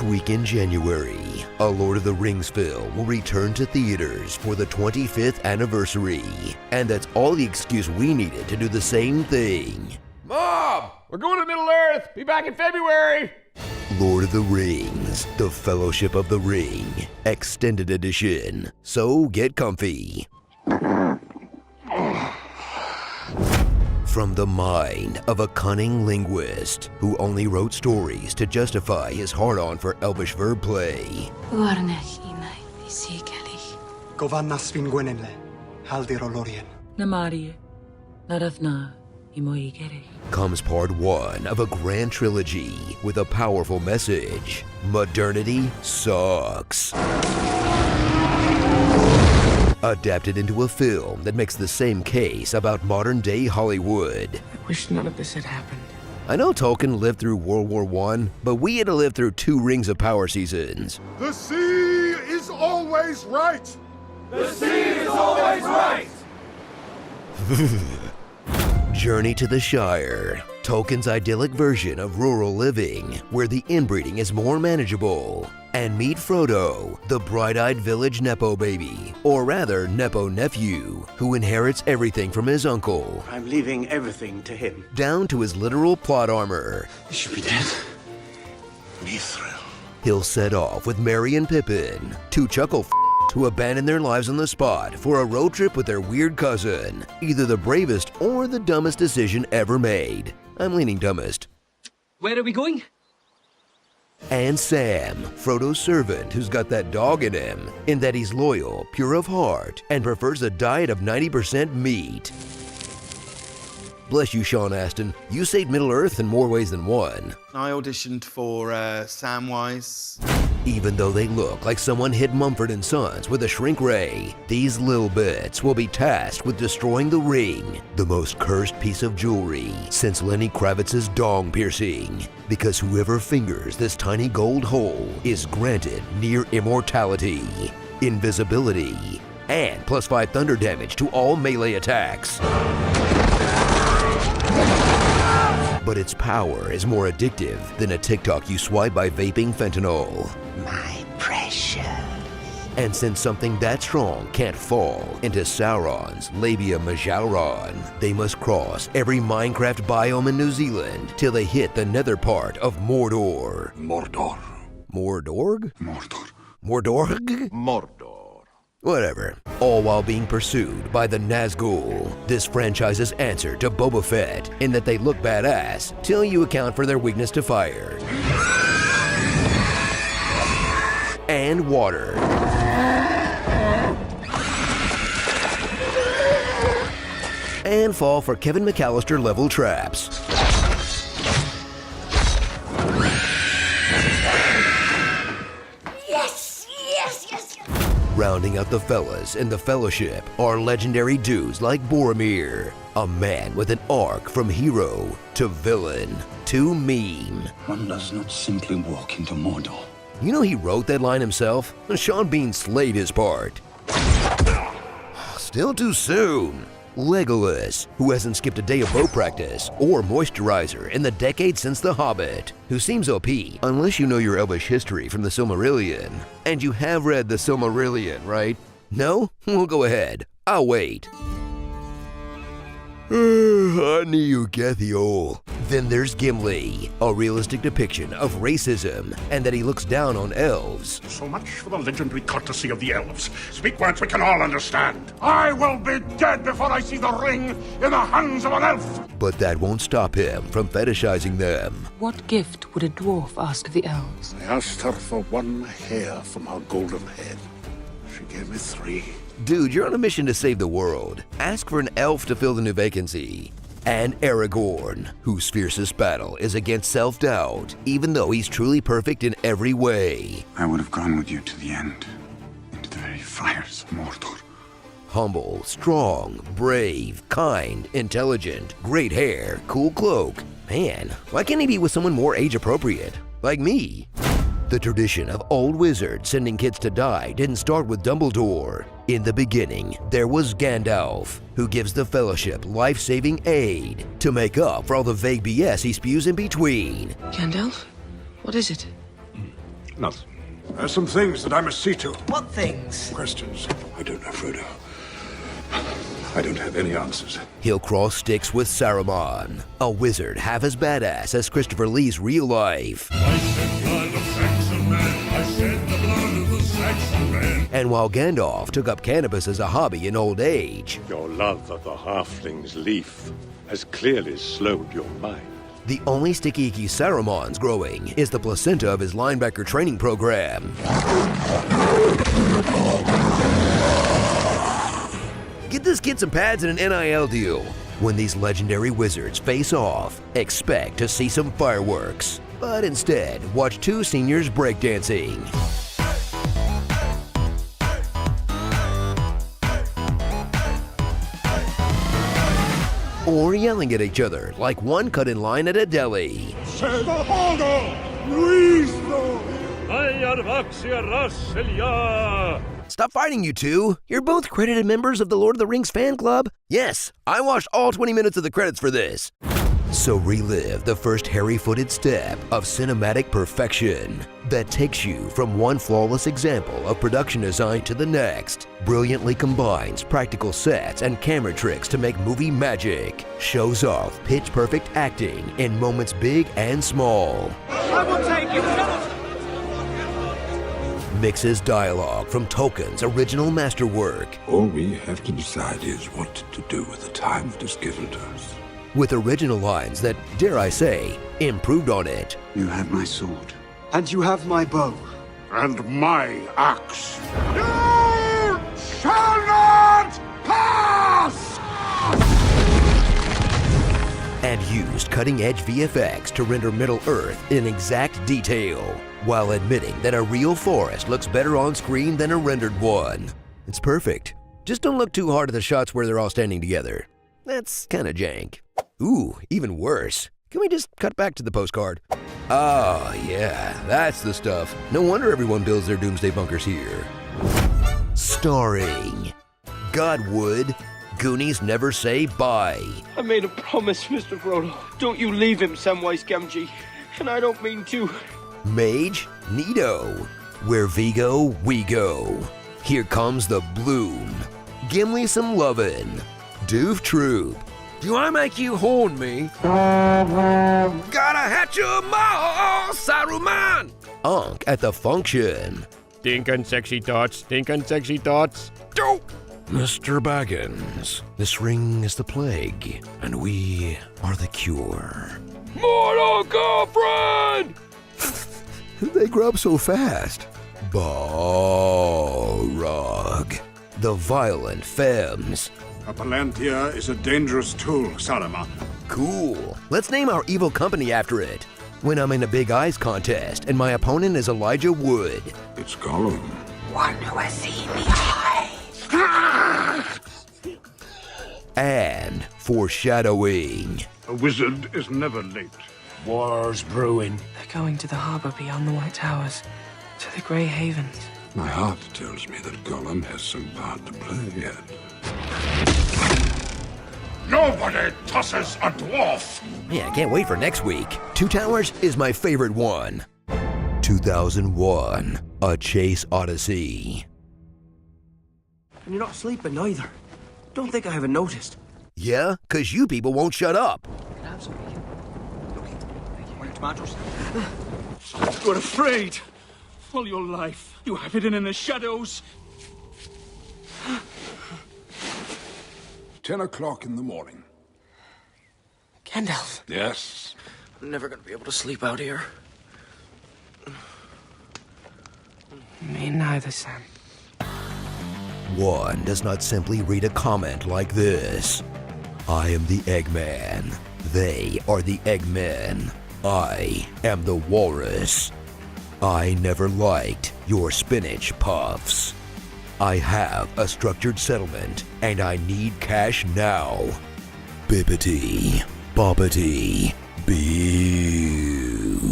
week in January, a Lord of the Rings film will return to theaters for the 25th anniversary. And that's all the excuse we needed to do the same thing. Mom! We're going to Middle-earth! Be back in February! Lord of the Rings, The Fellowship of the Ring, Extended Edition. So get comfy. From the mind of a cunning linguist who only wrote stories to justify his hard-on for Elvish verb play. Govannas Vingwenenle, Haldiro Lorien. Namarie, Naravna, Imoigere. Comes part one of a grand trilogy with a powerful message. Modernity sucks. Adapted into a film that makes the same case about modern-day Hollywood. I wish none of this had happened. I know Tolkien lived through World War I, but we had to live through 2 Rings of Power seasons. The sea is always right! The sea is always right! Journey to the Shire, Tolkien's idyllic version of rural living, where the inbreeding is more manageable. And meet Frodo, the bright-eyed village Nepo baby, or rather Nepo nephew, who inherits everything from his uncle. I'm leaving everything to him. Down to his literal plot armor. He should be dead. Mithril. He'll set off with Merry and Pippin, 2 chuckle who abandon their lives on the spot for a road trip with their weird cousin. Either the bravest or the dumbest decision ever made. I'm leaning dumbest. Where are we going? And Sam, Frodo's servant who's got that dog in him, in that he's loyal, pure of heart, and prefers a diet of 90% meat. Bless you, Sean Astin. You saved Middle-earth in more ways than one. I auditioned for Samwise. Even though they look like someone hit Mumford & Sons with a shrink ray, these little bits will be tasked with destroying the ring, the most cursed piece of jewelry since Lenny Kravitz's dong piercing. Because whoever fingers this tiny gold hole is granted near immortality, invisibility, and +5 thunder damage to all melee attacks. But its power is more addictive than a TikTok you swipe by vaping fentanyl. My precious. And since something that strong can't fall into Sauron's labia majora, they must cross every Minecraft biome in New Zealand till they hit the nether part of Mordor. Mordor. Mordorg? Mordor. Mordorg? Mordor. Whatever. All while being pursued by the Nazgul. This franchise's answer to Boba Fett in that they look badass till you account for their weakness to fire. And water. And fall for Kevin McAllister level traps. Rounding out the fellas in the Fellowship are legendary dudes like Boromir, a man with an arc from hero to villain to meme. One does not simply walk into Mordor. You know he wrote that line himself? Sean Bean slayed his part. Still too soon. Legolas, who hasn't skipped a day of bow practice or moisturizer in the decade since The Hobbit, who seems OP unless you know your Elvish history from the Silmarillion. And you have read the Silmarillion, right? No? We'll go ahead. I'll wait. Gethiol. Then there's Gimli, a realistic depiction of racism and that he looks down on elves. So much for the legendary courtesy of the elves. Speak words we can all understand. I will be dead before I see the ring in the hands of an elf. But that won't stop him from fetishizing them. What gift would a dwarf ask the elves? I asked her for 1 hair from her golden head. She gave me 3. Dude, you're on a mission to save the world. Ask for an elf to fill the new vacancy. And Aragorn, whose fiercest battle is against self-doubt, even though he's truly perfect in every way. I would have gone with you to the end, into the very fires of Mordor. Humble, strong, brave, kind, intelligent, great hair, cool cloak. Man, why can't he be with someone more age-appropriate? Like me. The tradition of old wizards sending kids to die didn't start with Dumbledore. In the beginning, there was Gandalf, who gives the Fellowship life-saving aid to make up for all the vague BS he spews in between. Gandalf? What is it? Nothing. There's some things that I must see to. What things? Questions? I don't know, Frodo. I don't have any answers. He'll cross sticks with Saruman, a wizard half as badass as Christopher Lee's real life. I shed blood of Saxon men. I shed the blood of the Saxon men. And while Gandalf took up cannabis as a hobby in old age, Your love of the halfling's leaf has clearly slowed your mind. the only sticky icky Saruman's growing is the placenta of his linebacker training program. Get this kid some pads and an NIL deal. When these legendary wizards face off, expect to see some fireworks. But instead, watch two seniors breakdancing. Or yelling at each other like one cut in line at a deli. Stop fighting, you two! You're both credited members of the Lord of the Rings fan club. Yes, I watched all 20 minutes of the credits for this. So relive the first hairy-footed step of cinematic perfection that takes you from one flawless example of production design to the next, brilliantly combines practical sets and camera tricks to make movie magic, shows off pitch-perfect acting in moments big and small, mixes dialogue from Tolkien's original masterwork All we have to decide is what to do with the time that is given to us. with original lines that, dare I say, improved on it. You have my sword. And you have my bow. And my axe. You shall not pass! And used cutting-edge VFX to render Middle-earth in exact detail, while admitting that a real forest looks better on screen than a rendered one. It's perfect. Just don't look too hard at the shots where they're all standing together. That's kinda jank. Ooh, even worse. Can we just cut back to the postcard? Oh, yeah, that's the stuff. No wonder everyone builds their doomsday bunkers here. Starring Godwood, Goonies Never Say Bye. I made a promise, Mr. Frodo. Don't you leave him, Samwise Gamgee. And I don't mean to. Mage Nito, Where Vigo We Go. Here Comes the Bloom. Gimli Some Lovin'. Doof Troop. Do I make you horn me? Gotta hatch 'em all, Saruman! Unk at the Function. Thinking sexy thoughts, thinking sexy thoughts. Dope! Mr. Baggins, this ring is the plague, and we are the cure. Mortal girlfriend! They grow up so fast. Balrog, the violent femmes. A Palantir is a dangerous tool, Saruman. Cool. Let's name our evil company after it. When I'm in a Big Eyes contest and my opponent is Elijah Wood. It's Gollum. One who has seen the eyes. And foreshadowing. A wizard is never late. War's brewing. They're going to the harbor beyond the White Towers, to the Grey Havens. My heart tells me that Gollum has some part to play yet. Nobody tosses a dwarf! Yeah, I can't wait for next week. Two Towers is my favorite one. 2001, A Chase Odyssey. And you're not sleeping either. Don't think I haven't noticed. Yeah, 'cause you people won't shut up. Can I have some bacon? Okay. Thank you. Tomatoes? You're afraid. All your life, you have hidden in the shadows. 10 o'clock in the morning. Gandalf. Yes. I'm never gonna be able to sleep out here. Me neither, Sam. One does not simply read a comment like this. I am the Eggman. They are the Eggmen. I am the Walrus. I never liked your spinach puffs. I have a structured settlement, and I need cash now. Bippity, boppity, boo.